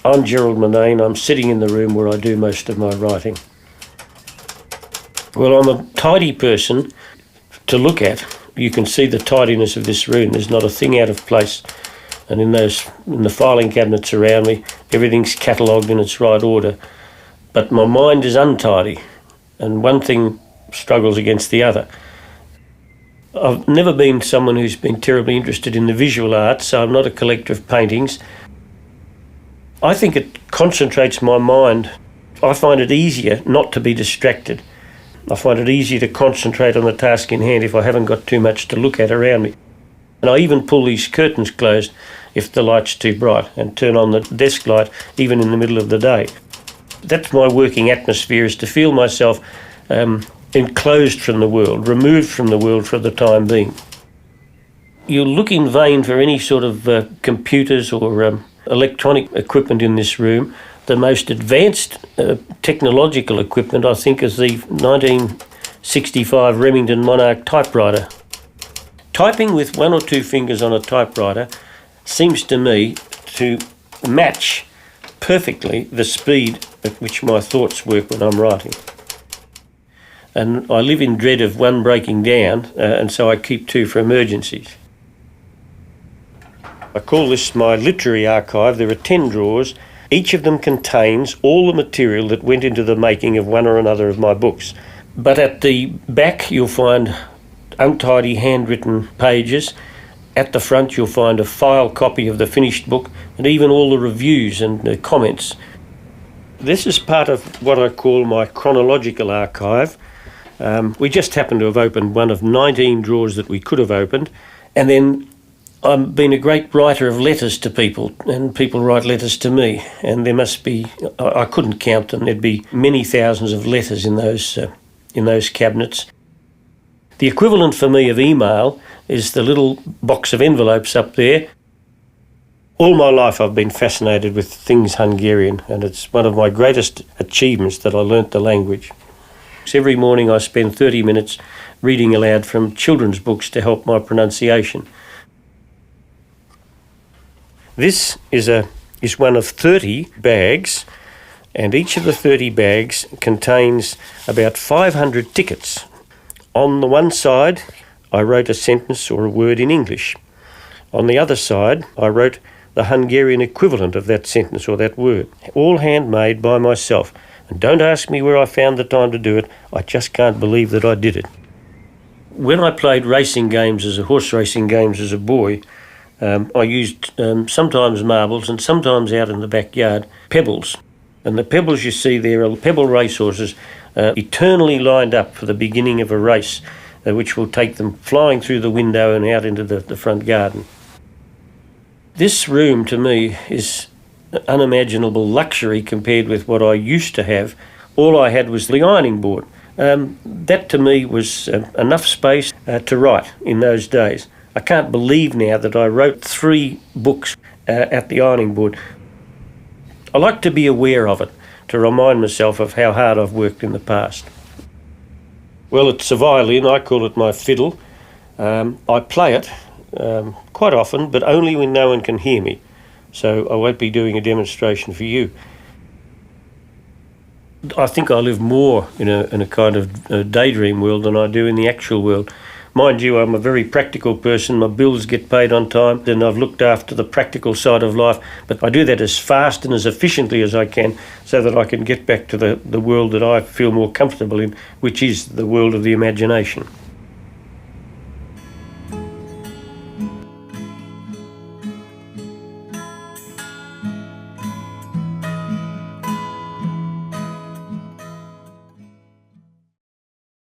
I'm Gerald Murnane. I'm sitting in the room where I do most of my writing. Well, I'm a tidy person to look at. You can see the tidiness of this room. There's not a thing out of place. And in the filing cabinets around me, everything's catalogued in its right order. But my mind is untidy, and one thing struggles against the other. I've never been someone who's been terribly interested in the visual arts, so I'm not a collector of paintings. I think it concentrates my mind. I find it easier not to be distracted. I find it easier to concentrate on the task in hand if I haven't got too much to look at around me. And I even pull these curtains closed if the light's too bright and turn on the desk light even in the middle of the day. That's my working atmosphere, is to feel myself enclosed from the world, removed from the world for the time being. You'll look in vain for any sort of computers or electronic equipment in this room. The most advanced technological equipment, I think, is the 1965 Remington Monarch typewriter. Typing with one or two fingers on a typewriter seems to me to match perfectly the speed at which my thoughts work when I'm writing. And I live in dread of one breaking down, and so I keep two for emergencies. I call this my literary archive. There are 10 drawers. Each of them contains all the material that went into the making of one or another of my books. But at the back you'll find untidy handwritten pages. At the front you'll find a file copy of the finished book and even all the reviews and the comments. This is part of what I call my chronological archive. We just happen to have opened one of 19 drawers that we could have opened, and then I've been a great writer of letters to people, and people write letters to me, and there must be, I couldn't count them, there'd be many thousands of letters in those cabinets. The equivalent for me of email is the little box of envelopes up there. All my life I've been fascinated with things Hungarian, and it's one of my greatest achievements that I learnt the language. Every morning I spend 30 minutes reading aloud from children's books to help my pronunciation. This is one of 30 bags, and each of the 30 bags contains about 500 tickets. On the one side, I wrote a sentence or a word in English. On the other side, I wrote the Hungarian equivalent of that sentence or that word, all handmade by myself. And don't ask me where I found the time to do it. I just can't believe that I did it. When I played horse racing games as a boy, I used sometimes marbles and sometimes out in the backyard, pebbles. And the pebbles you see there are pebble racehorses eternally lined up for the beginning of a race, which will take them flying through the window and out into the front garden. This room to me is unimaginable luxury compared with what I used to have. All I had was the ironing board. That to me was enough space to write in those days. I can't believe now that I wrote 3 books at the ironing board. I like to be aware of it, to remind myself of how hard I've worked in the past. Well, it's a violin. I call it my fiddle. I play it quite often, but only when no one can hear me. So I won't be doing a demonstration for you. I think I live more in a kind of daydream world than I do in the actual world. Mind you, I'm a very practical person. My bills get paid on time, and I've looked after the practical side of life, but I do that as fast and as efficiently as I can so that I can get back to the world that I feel more comfortable in, which is the world of the imagination.